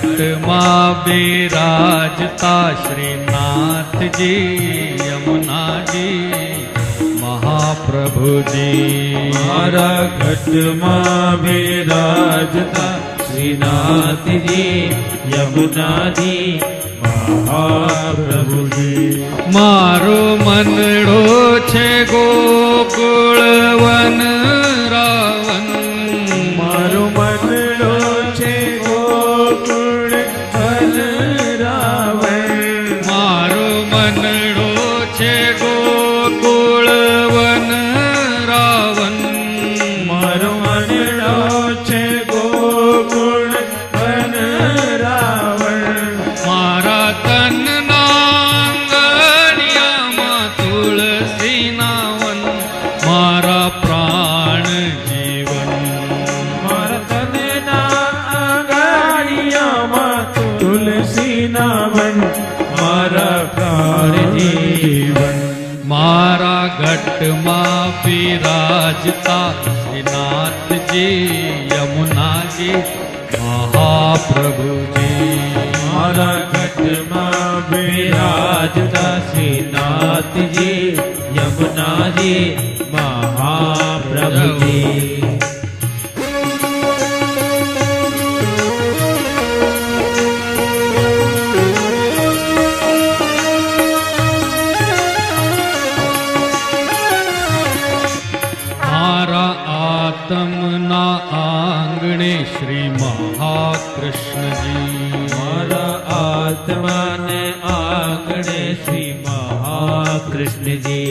घट मां बिराजता श्रीनाथ जी यमुना जी महाप्रभु जी। मारा घट मां बिराजता श्रीनाथ जी यमुना जी महाप्रभु जी। मारो मनड़ो छे गोकुल वन रावण। मारो मनड़ो छे गोकुल वन रावण। मारो मनड़ो छे गोकुल वन रावण। मारो मनड़ो छे गोकुल वन रावण। मारा तन नांगणिया मां तुलसी नावन मारा प्राण जीवन। मारा तन नांगणिया मां तुलसी नावन मारा प्राण जीवन। मारा घट मां बिराजता श्रीनाथ जी यमुना जी महाप्रभु जी। मारा घट मां बिराजता श्रीनाथ जी यमुना जी महाप्रभु जी। मारा आत्मना आंगणे श्री महाकृष्ण जी। मारा आत्मा ने आंगणे श्री महाकृष्ण जी।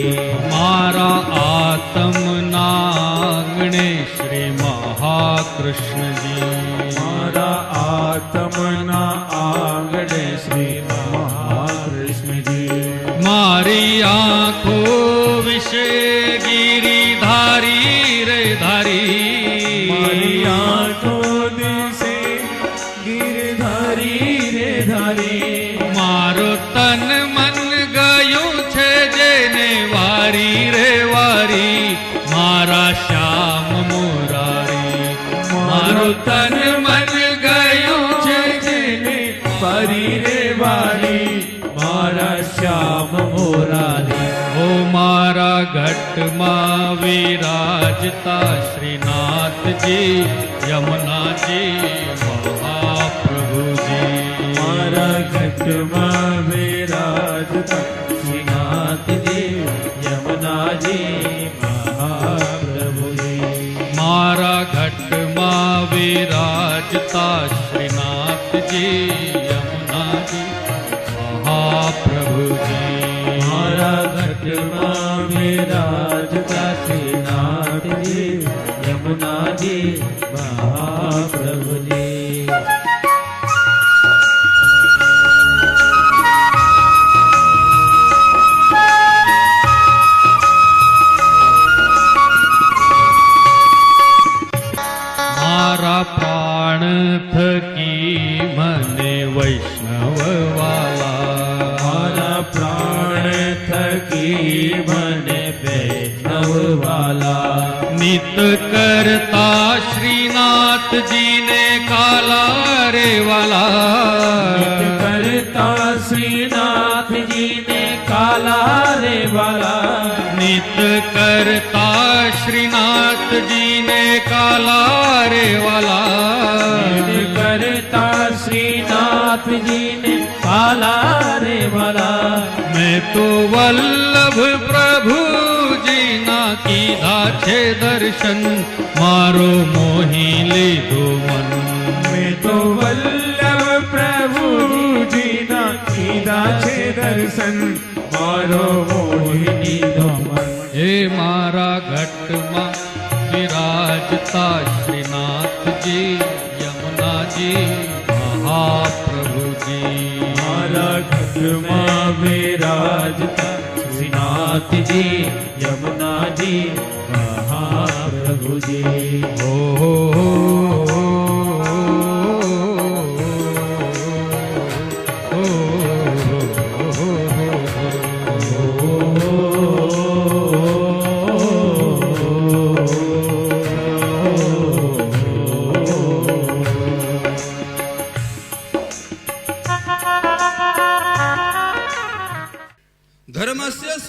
मारा आत्मना आंगणे श्री महाकृष्ण जी। मारा आत्मना आंगणे श्री महाकृष्ण जी। मारी आँखों विषे गिरिधारी रे धारी। मारी आँखों दिसे गिरधारी रे धारी। मारो तन मन गયું છે જેને વારી રે વારી મારા શ્યામ મુરારી। મારો તન મન ગયું છે જેને वारी रे वारी मारा श्याम मुरारी। ओ मारा घट मां विराजता श्रीनाथ जी यमुना जी महाप्रभु जी। मारा घट मां विराजता श्रीनाथ जी यमुना जी महाप्रभु जी। मारा घट मां विराजता श्रीनाथ जी यमुना जी महाप्रभु जी। मारा घट मां विराजता श्रीनाथ जी यमुना जी महाप्रभु जी। मारा प्राण थकी मने वैष्णव वाला। मारा प्राण थकी मने वैष्णव वाला। नित करता श्रीनाथ जी ने काला रे वाला। नित करता श्रीनाथ जी ने काला रे वाला। नित करता श्रीनाथ जी ने काला रे वाला। नित करता श्रीनाथ जी ने काला रे वाला। मैं तो वल्लभ प्रभु जी ना कीधा छे दर्शन मारो मोही लीधो मन। मैं तो वल्लभ प्रभु जी ना कीधा छे दर्शन मारो मोहिनी दो मन। हे मारा घट मां विराजता श्रीनाथ जी यमुना जी महाप्रभु जी। मारा घट मां विराजता श्रीनाथ जी यमुना जी महाप्रभु जी। ओ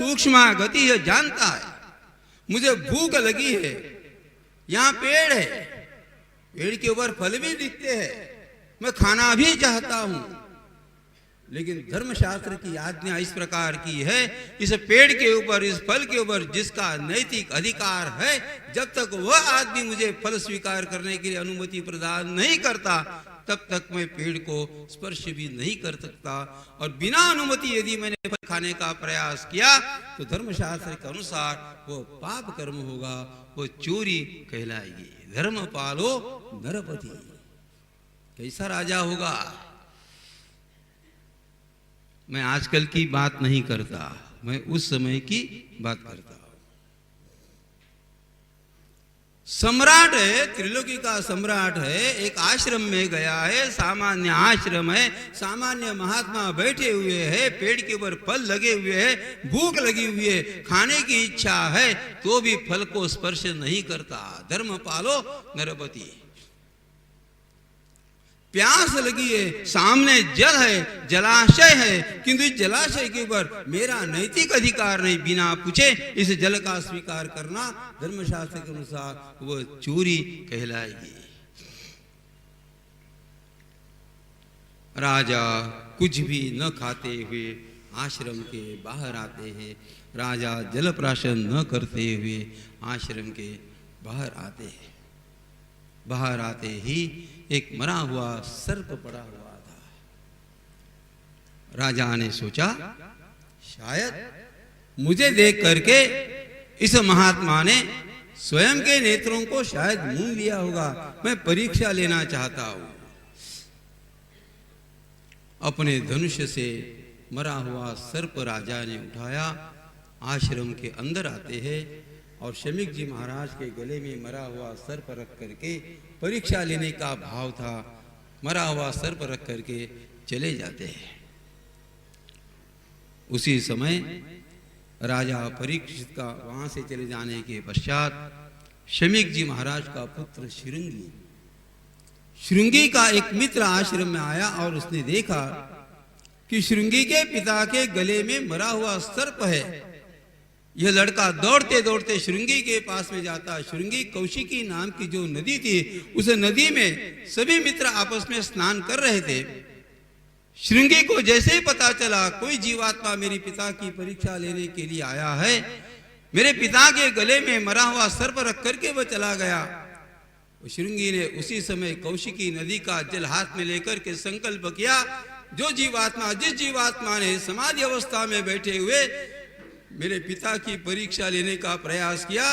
सूक्ष्म गति है जानता है। मुझे भूख लगी है, यहाँ पेड़ है, पेड़ के ऊपर फल भी दिखते हैं, मैं खाना भी चाहता हूं, लेकिन धर्मशास्त्र की आज्ञा इस प्रकार की है, इस पेड़ के ऊपर, इस फल के ऊपर जिसका नैतिक अधिकार है, जब तक वह आदमी मुझे फल स्वीकार करने के लिए अनुमति प्रदान नहीं करता, तब तक मैं पेड़ को स्पर्श भी नहीं कर सकता। और बिना अनुमति यदि मैंने फल खाने का प्रयास किया तो धर्मशास्त्र के अनुसार वो पाप कर्म होगा, वो चोरी कहलाएगी। धर्म पालो नरपति, कैसा राजा होगा। मैं आजकल की बात नहीं करता, मैं उस समय की बात करता हूं। सम्राट है, त्रिलोकी का सम्राट है, एक आश्रम में गया है, सामान्य आश्रम है, सामान्य महात्मा बैठे हुए हैं, पेड़ के ऊपर फल लगे हुए हैं, भूख लगी हुई है, खाने की इच्छा है, तो भी फल को स्पर्श नहीं करता। धर्म पालो नरपति। प्यास लगी है, सामने जल है, जलाशय है, किंतु इस जलाशय के ऊपर मेरा नैतिक अधिकार नहीं, बिना पूछे इस जल का स्वीकार करना धर्मशास्त्र के अनुसार वो चोरी कहलाएगी। राजा कुछ भी न खाते हुए आश्रम के बाहर आते हैं, राजा जल प्राशन न करते हुए आश्रम के बाहर आते हैं। बाहर आते ही एक मरा हुआ सर्प पड़ा हुआ था। राजा ने सोचा शायद मुझे देख करके इस महात्मा ने स्वयं के नेत्रों को शायद मूंद लिया होगा, मैं परीक्षा लेना चाहता हूं। अपने धनुष से मरा हुआ सर्प राजा ने उठाया, आश्रम के अंदर आते हैं और शमीक जी महाराज के गले में मरा हुआ सर्प रख करके, परीक्षा लेने का भाव था, मरा हुआ सर्प रख करके चले जाते हैं। उसी समय राजा परीक्षित का वहां से चले जाने के पश्चात शमीक जी महाराज का पुत्र श्रृंगी का एक मित्र आश्रम में आया और उसने देखा कि श्रृंगी के पिता के गले में मरा हुआ सर्प है। यह लड़का दौड़ते दौड़ते श्रृंगी के पास में जाता। श्रृंगी कौशिकी नाम की जो नदी थी, उस नदी में सभी मित्र आपस में स्नान कर रहे थे। श्रृंगी को जैसे ही पता चला कोई जीवात्मा मेरे पिता की परीक्षा लेने के लिए आया है, मेरे पिता के गले में मरा हुआ सर्प रख करके वह चला गया। श्रृंगी ने उसी समय कौशिकी नदी का जल हाथ में लेकर के संकल्प किया, जो जीवात्मा, जिस जीवात्मा ने समाधि अवस्था में बैठे हुए मेरे पिता की परीक्षा लेने का प्रयास किया,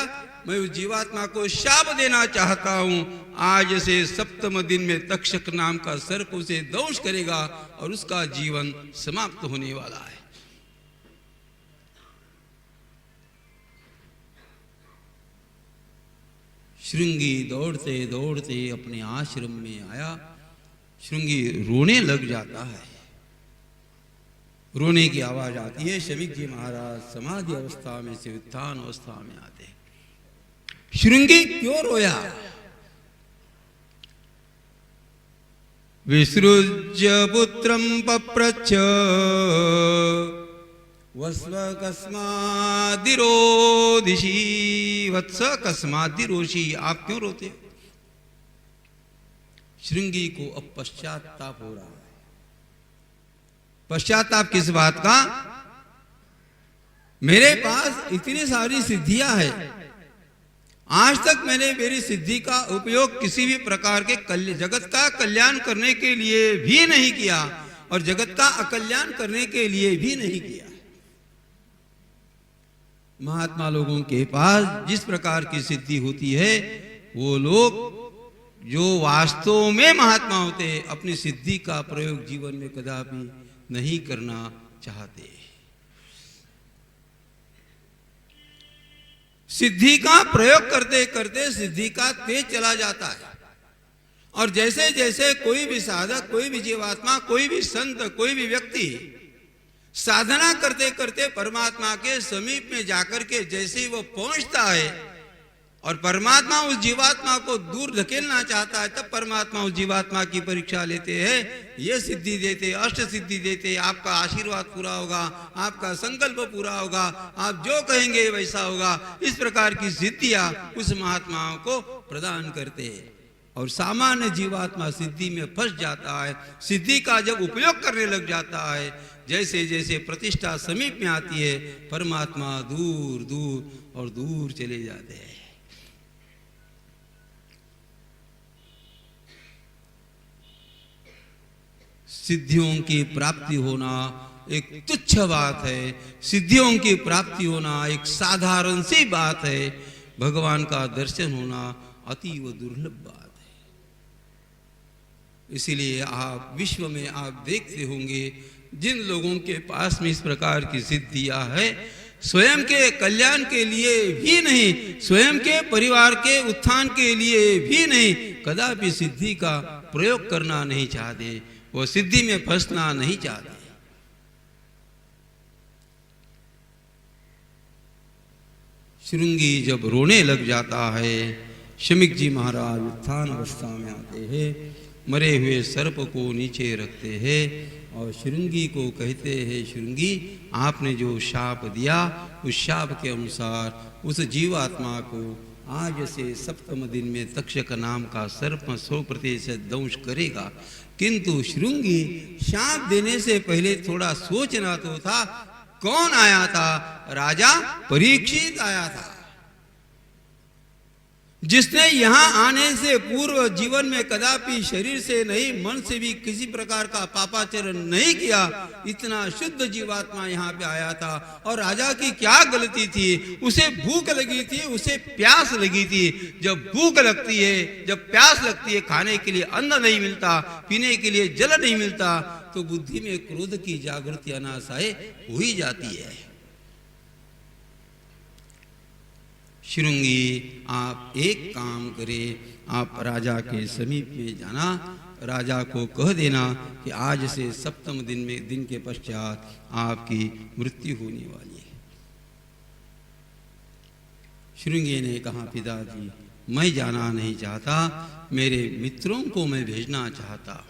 मैं उस जीवात्मा को शाप देना चाहता हूं। आज से सप्तम दिन में तक्षक नाम का सर्प उसे दंश करेगा और उसका जीवन समाप्त होने वाला है। श्रृंगी दौड़ते दौड़ते अपने आश्रम में आया। श्रृंगी रोने लग जाता है, रोने की आवाज आती है। शमीक जी महाराज समाधि अवस्था में से उत्थान अवस्था में आते हैं। श्रृंगी क्यों रोया? विसृज्य पुत्रं पप्रच्छ वत्स कस्मादिरोदिषि। वत्स कस्मादिरोषि, आप क्यों रोते हो? श्रृंगी को अब पश्चाताप हो रहा है। पश्चाताप किस बात का? मेरे पास इतनी सारी सिद्धियां हैं, आज तक मैंने मेरी सिद्धि का उपयोग किसी भी प्रकार के जगत का कल्याण करने के लिए भी नहीं किया और जगत का अकल्याण करने के लिए भी नहीं किया। महात्मा लोगों के पास जिस प्रकार की सिद्धि होती है, वो लोग जो वास्तव में महात्मा होते हैं अपनी सिद्धि का प्रयोग जीवन में कदापि नहीं करना चाहते। सिद्धि का प्रयोग करते करते सिद्धि का तेज चला जाता है और जैसे जैसे कोई भी साधक, कोई भी जीवात्मा, कोई भी संत, कोई भी व्यक्ति साधना करते करते परमात्मा के समीप में जाकर के जैसे ही वो पहुंचता है, और परमात्मा उस जीवात्मा को दूर धकेलना चाहता है, तब परमात्मा उस जीवात्मा की परीक्षा लेते हैं, ये सिद्धि देते, अष्ट सिद्धि देते, आपका आशीर्वाद पूरा होगा, आपका संकल्प पूरा होगा, आप जो कहेंगे वैसा होगा। इस प्रकार की सिद्धियां उस महात्माओं को प्रदान करते हैं। और सामान्य जीवात्मा सिद्धि में फंस जाता है। सिद्धि का जब उपयोग करने लग जाता है, जैसे जैसे प्रतिष्ठा समीप में आती है, परमात्मा दूर दूर और दूर चले जाते हैं। सिद्धियों की प्राप्ति होना एक तुच्छ बात है, सिद्धियों की प्राप्ति होना एक साधारण सी बात है, भगवान का दर्शन होना अतीव दुर्लभ बात है। इसीलिए आप विश्व में आप देखते होंगे, जिन लोगों के पास में इस प्रकार की सिद्धियां है, स्वयं के कल्याण के लिए भी नहीं, स्वयं के परिवार के उत्थान के लिए भी नहीं, कदापि सिद्धि का प्रयोग करना नहीं चाहते, वो सिद्धि में फंसना नहीं चाहते। शृंगी जब रोने लग जाता है, शमीक जी महाराज उत्थान अवस्था में आते हैं, मरे हुए सर्प को नीचे रखते हैं और शृंगी को कहते हैं, शृंगी आपने जो शाप दिया, उस शाप के अनुसार उस जीवात्मा को आज से सप्तम दिन में तक्षक नाम का सर्प 100% दंश करेगा। किंतु शृंगी शाप देने से पहले थोड़ा सोचना तो था। कौन आया था? राजा परीक्षित आया था, जिसने यहां आने से पूर्व जीवन में कदापि शरीर से नहीं, मन से भी किसी प्रकार का पापाचरण नहीं किया। इतना शुद्ध जीवात्मा यहाँ पे आया था। और राजा की क्या गलती थी? उसे भूख लगी थी, उसे प्यास लगी थी। जब भूख लगती है, जब प्यास लगती है, खाने के लिए अन्न नहीं मिलता, पीने के लिए जल नहीं मिलता, तो बुद्धि में क्रोध की जागृति अनासाय हो ही जाती है। शृंगी आप एक काम करें, आप राजा के समीप में जाना, राजा को कह देना कि आज से सप्तम दिन के पश्चात आपकी मृत्यु होने वाली है। शृंगी ने कहा, पिताजी मैं जाना नहीं चाहता, मेरे मित्रों को मैं भेजना चाहता।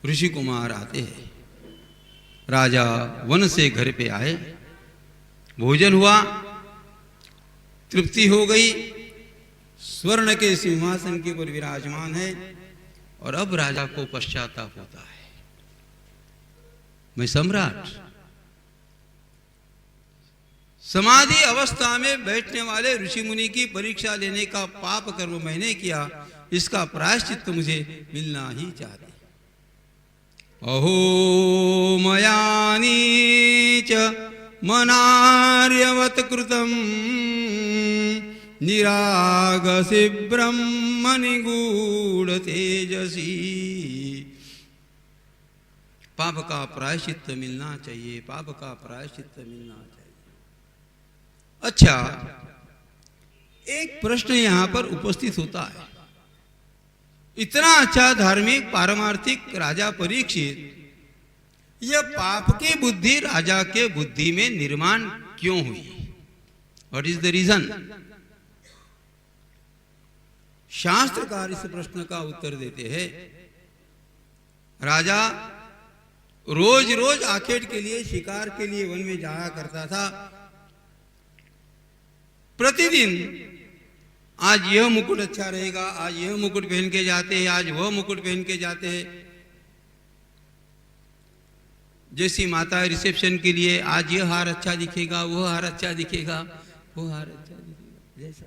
ऋषि कुमार आते हैं, राजा वन से घर पे आए, भोजन हुआ, तृप्ति हो गई, स्वर्ण के सिंहासन के ऊपर विराजमान है, और अब राजा को पश्चाताप होता है, मैं सम्राट, समाधि अवस्था में बैठने वाले ऋषि मुनि की परीक्षा लेने का पाप कर्म मैंने किया, इसका प्रायश्चित मुझे मिलना ही चाहिए। अहो मयानीच मनार्यवत कृतम निरागसी ब्रह्म निगूढ़ तेजसी। पाप का प्रायश्चित मिलना चाहिए, पाप का प्रायश्चित मिलना चाहिए। अच्छा, एक प्रश्न यहां पर उपस्थित होता है। इतना अच्छा धार्मिक पारमार्थिक राजा परीक्षित, यह पाप की बुद्धि राजा के बुद्धि में निर्माण क्यों हुई? What is the reason? शास्त्रकार इस प्रश्न का उत्तर देते हैं, राजा रोज रोज आखेट के लिए, शिकार के लिए वन में जाया करता था। प्रतिदिन आज यह मुकुट अच्छा रहेगा, आज यह मुकुट पहन के जाते हैं, आज वह मुकुट पहन के जाते हैं। जैसी माता रिसेप्शन के लिए, आज यह हार अच्छा दिखेगा, वह हार अच्छा दिखेगा, वो हार अच्छा दिखेगा। जैसा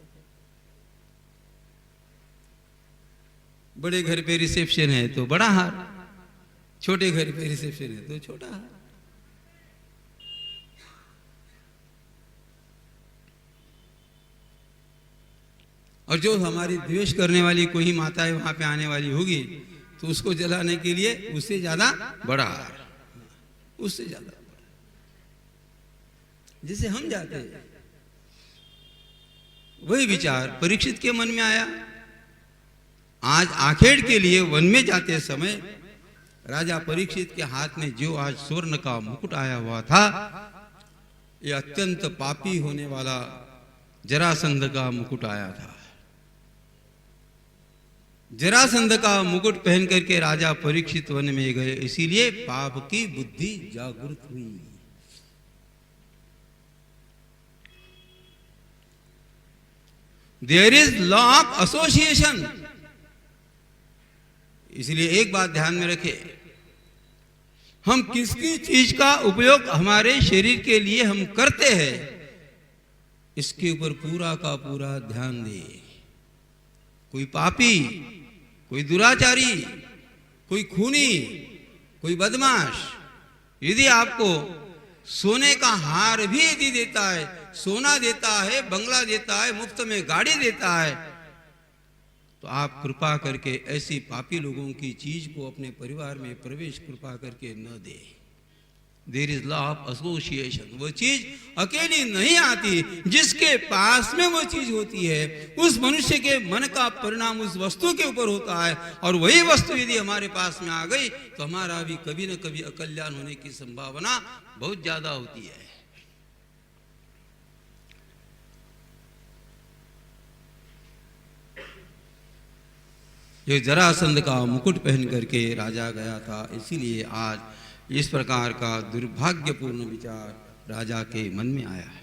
बड़े घर पे रिसेप्शन है तो बड़ा हार, छोटे घर पे रिसेप्शन है तो छोटा हार। और जो हमारी द्वेष करने वाली कोई माता है वहां पे आने वाली होगी, तो उसको जलाने के लिए उससे ज्यादा बड़ा हार, उससे ज्यादा बड़ा। जैसे हम जाते हैं, वही विचार परीक्षित के मन में आया। आज आखेड़ के लिए वन में जाते समय राजा परीक्षित के हाथ में जो आज स्वर्ण का मुकुट आया हुआ था, यह अत्यंत पापी होने वाला जरासंध का मुकुट आया था। जरासंध का मुकुट पहन करके राजा परीक्षित वन में गए, इसीलिए पाप की बुद्धि जागृत हुई। There is law of association. इसलिए एक बात ध्यान में रखें, हम किसकी चीज का उपयोग हमारे शरीर के लिए हम करते हैं, इसके ऊपर पूरा का पूरा ध्यान दें। कोई पापी, कोई दुराचारी, कोई खूनी, कोई बदमाश यदि आपको सोने का हार भी यदि देता है, सोना देता है, बंगला देता है, मुफ्त में गाड़ी देता है, तो आप कृपा करके ऐसी पापी लोगों की चीज को अपने परिवार में प्रवेश कृपा करके न दे। There is law of association. वो चीज अकेली नहीं आती, जिसके पास में वो चीज होती है उस मनुष्य के मन का परिणाम उस वस्तु के ऊपर होता है, और वही वस्तु यदि हमारे पास में आ गई तो हमारा भी कभी न कभी अकल्याण होने की संभावना बहुत ज्यादा होती है। जो जरासंध का मुकुट पहन करके राजा गया था, इसीलिए आज इस प्रकार का दुर्भाग्यपूर्ण विचार राजा के मन में आया है।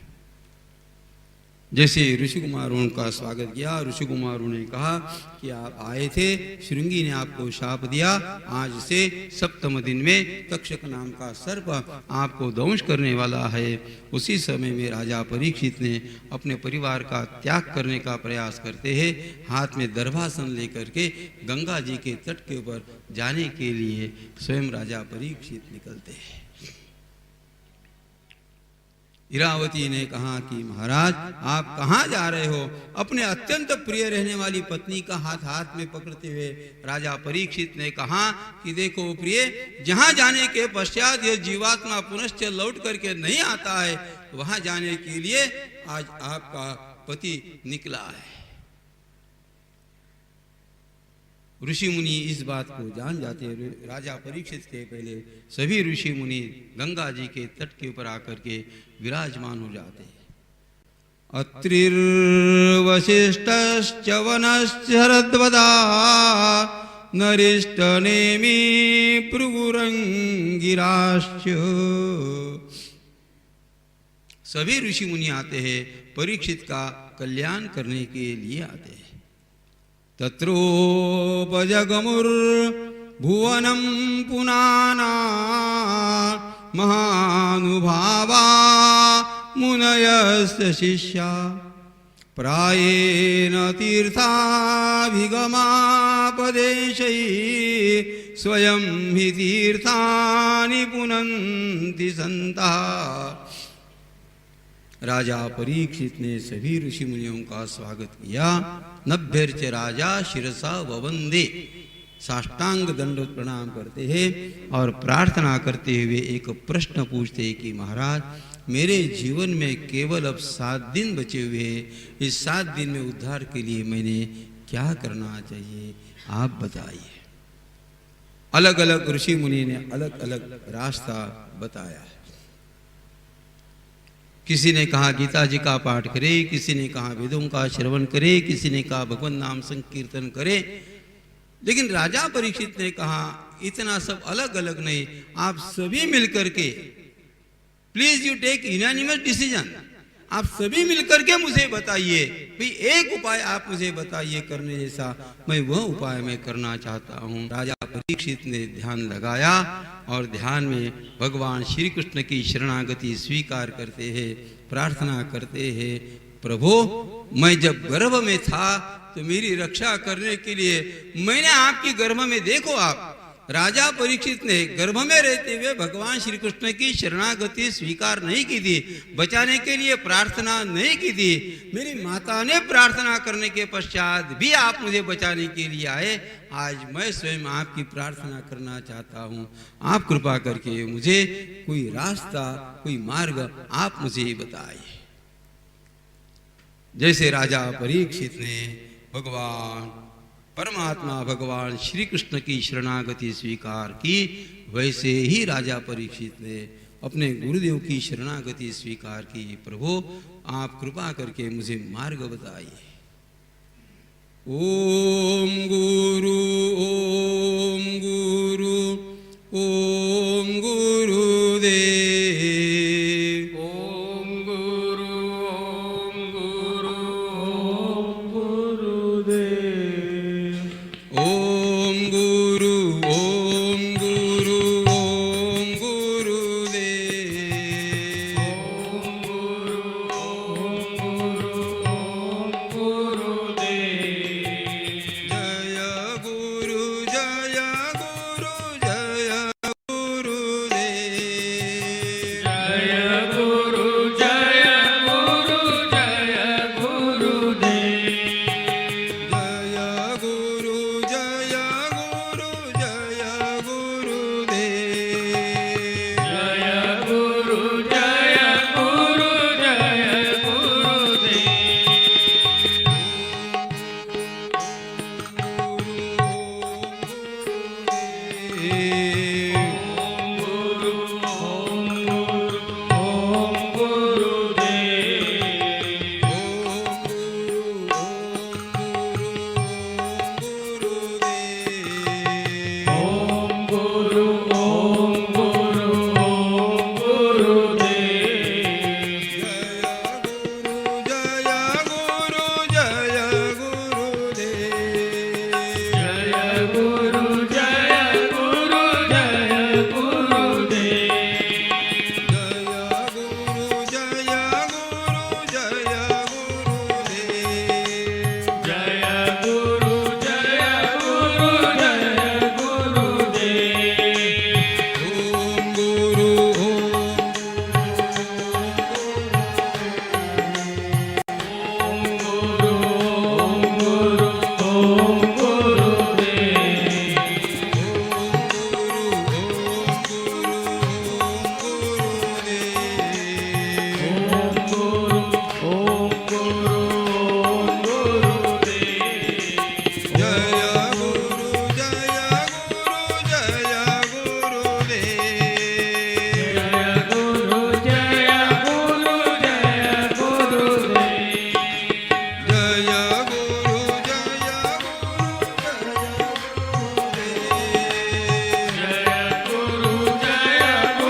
जैसे ऋषि कुमारों का स्वागत किया, ऋषि कुमारों ने कहा कि आप आए थे, श्रृंगी ने आपको शाप दिया, आज से सप्तम दिन में तक्षक नाम का सर्प आपको दंश करने वाला है। उसी समय में राजा परीक्षित ने अपने परिवार का त्याग करने का प्रयास करते हैं, हाथ में दर्भासन लेकर के गंगा जी के तट के ऊपर जाने के लिए स्वयं राजा परीक्षित निकलते हैं। इरावती ने कहा कि महाराज आप कहाँ जा रहे हो? अपने अत्यंत प्रिय रहने वाली पत्नी का हाथ हाथ में पकड़ते हुए राजा परीक्षित ने कहा कि देखो प्रिय, जहाँ जाने के पश्चात यह जीवात्मा पुनश्च लौट करके नहीं आता है, वहां जाने के लिए आज आपका पति निकला है। ऋषि मुनि इस बात को जान जाते हैं। राजा परीक्षित के पहले सभी ऋषि मुनि गंगा जी के तट के ऊपर आकर के विराजमान हो जाते हैं। अत्रिर्वशिष्ठश्च वनश्चरद्वदा नरिष्ठ नेमि भृगुरंगिराश्च। सभी ऋषि मुनि आते हैं, परीक्षित का कल्याण करने के लिए आते हैं। तत्रोपजगमुर्भुवनं पुनाना महानुभावा मुनयस्य शिष्या प्रायेण तीर्थाभिगमापदेशैः स्वयं हि तीर्थानि पुनन्ति सन्तः। राजा परीक्षित ने सभी ऋषि मुनियों का स्वागत किया। नभ्यर्च राजा शिरसा ववंदे, साष्टांग दंड प्रणाम करते हैं और प्रार्थना करते हुए एक प्रश्न पूछते हैं कि महाराज, मेरे जीवन में केवल अब 7 दिन बचे हुए हैं, इस 7 दिन में उद्धार के लिए मैंने क्या करना चाहिए, आप बताइए। अलग अलग ऋषि मुनि ने अलग अलग रास्ता बताया। किसी ने कहा गीता जी का पाठ करे, किसी ने कहा वेदों का श्रवण करे, किसी ने कहा भगवान नाम संकीर्तन करे, लेकिन राजा परीक्षित ने कहा इतना सब अलग अलग नहीं, आप सभी मिलकर के please you take unanimous decision, आप सभी मिलकर के मुझे बताइए, भाई एक उपाय आप मुझे बताइए करने जैसा, मैं वह उपाय मैं करना चाहता हूँ। राजा परीक्षित ने ध्यान लगाया और ध्यान में भगवान श्री कृष्ण की शरणागति स्वीकार करते हैं, प्रार्थना करते हैं, प्रभु मैं जब गर्भ में था तो मेरी रक्षा करने के लिए मैंने आपकी गर्भ में, देखो आप राजा परीक्षित ने गर्भ में रहते हुए भगवान श्री कृष्ण की शरणागति स्वीकार नहीं की थी, बचाने के लिए प्रार्थना नहीं की थी। मेरी माता ने प्रार्थना करने के पश्चात भी आप मुझे बचाने के लिए आए। आज मैं स्वयं आपकी प्रार्थना करना चाहता हूँ, आप कृपा करके मुझे कोई रास्ता, कोई मार्ग आप मुझे बताइए। जैसे राजा परीक्षित ने भगवान परमात्मा भगवान श्री कृष्ण की शरणागति स्वीकार की, वैसे ही राजा परीक्षित ने अपने गुरुदेव की शरणागति स्वीकार की। प्रभु आप कृपा करके मुझे मार्ग बताइए। ओम गुरु ओम गुरु ओम गुरुदेव। ओम गुरु ओम गुरु ओम गुरुदेव। ओम गुरु ओम गुरु ओम गुरुदेव। ओम गुरुदेव। जय गुरु जय गुरु जय गुरुदेव। जय गुरु जय गुरु जय गुरुदेव। जय गुरु जय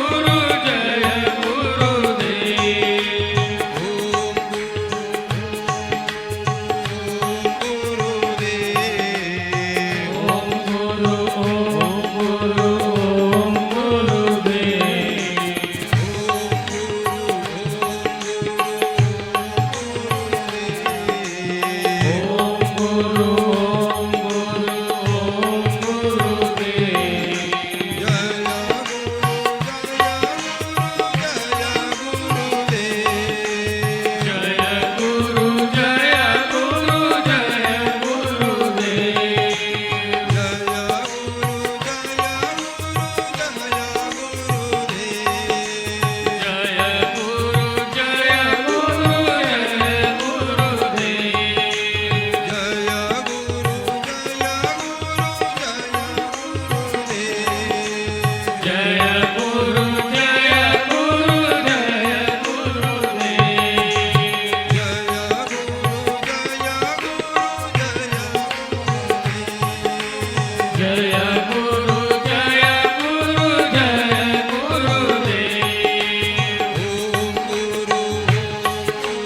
गुरु जय गुरुदेव। जय गुरु जय गुरु जय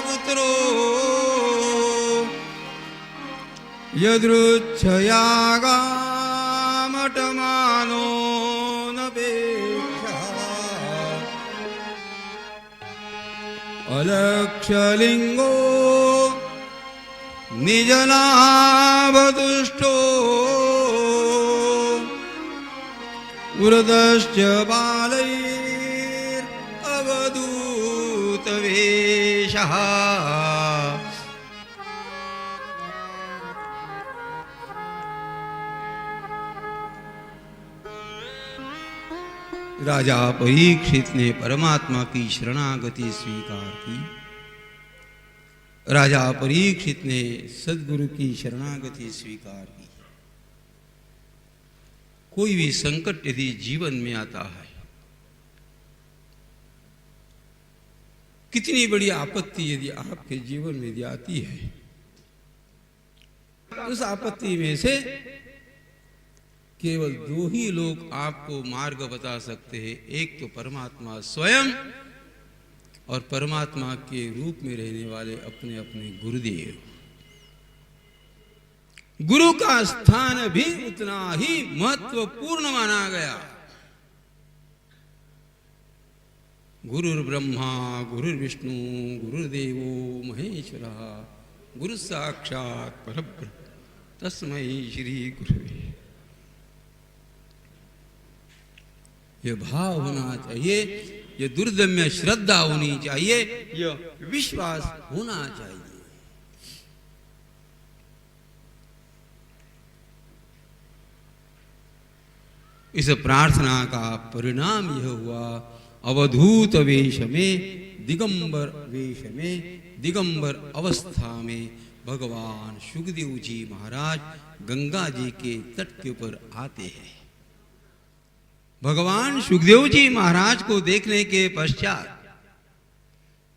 पुत्रो यदृच्छया गामटमानो नपेक्षा अलक्ष्यलिङ्गो निजलाभतुष्टो वृदश्च बालैरवधूतवेषः। राजा परीक्षित ने परमात्मा की शरणागति स्वीकार की। राजा परीक्षित ने सद्गुरु की शरणागति स्वीकार की। कोई भी संकट यदि जीवन में आता है, कितनी बड़ी आपत्ति यदि आपके जीवन में यदि आती है, उस आपत्ति में से केवल दो ही लोग आपको मार्ग बता सकते हैं, एक तो परमात्मा स्वयं और परमात्मा के रूप में रहने वाले अपने अपने गुरुदेव। गुरु का स्थान भी उतना ही महत्वपूर्ण माना गया। गुरुर्ब्रह्मा गुरुर्विष्णु गुरुर्देवो महेश्वरः गुरु साक्षात् परब्रह्म तस्मै श्री गुरुवे। यह भाव होना चाहिए, यह दुर्दम्य श्रद्धा होनी चाहिए, यह विश्वास होना चाहिए। इस प्रार्थना का परिणाम यह हुआ, अवधूत वेश में, दिगंबर वेश में, दिगंबर अवस्था में भगवान सुखदेव जी महाराज गंगा जी के तट के ऊपर आते हैं। भगवान सुखदेव जी महाराज को देखने के पश्चात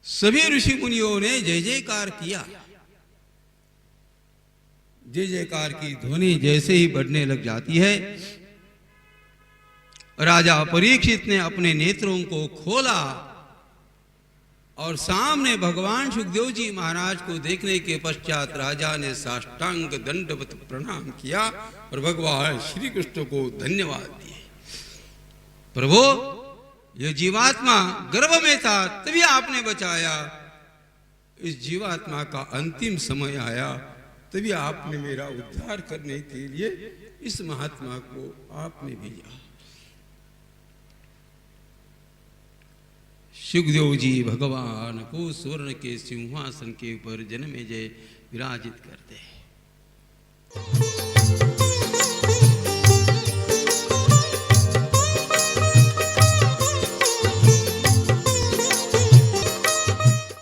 सभी ऋषि मुनियों ने जय जयकार किया। जय जयकार की ध्वनि जैसे ही बढ़ने लग जाती है, राजा परीक्षित ने अपने नेत्रों को खोला और सामने भगवान सुखदेव जी महाराज को देखने के पश्चात राजा ने साष्टांग दंडवत प्रणाम किया और भगवान श्री कृष्ण को धन्यवाद दिए। प्रभु, यह जीवात्मा गर्भ में था तभी आपने बचाया, इस जीवात्मा का अंतिम समय आया तभी आपने मेरा उद्धार करने के लिए इस महात्मा को आपने भेजा। सुखदेव जी भगवान को स्वर्ण के सिंहासन के ऊपर जन्मेजय विराजित करते हैं।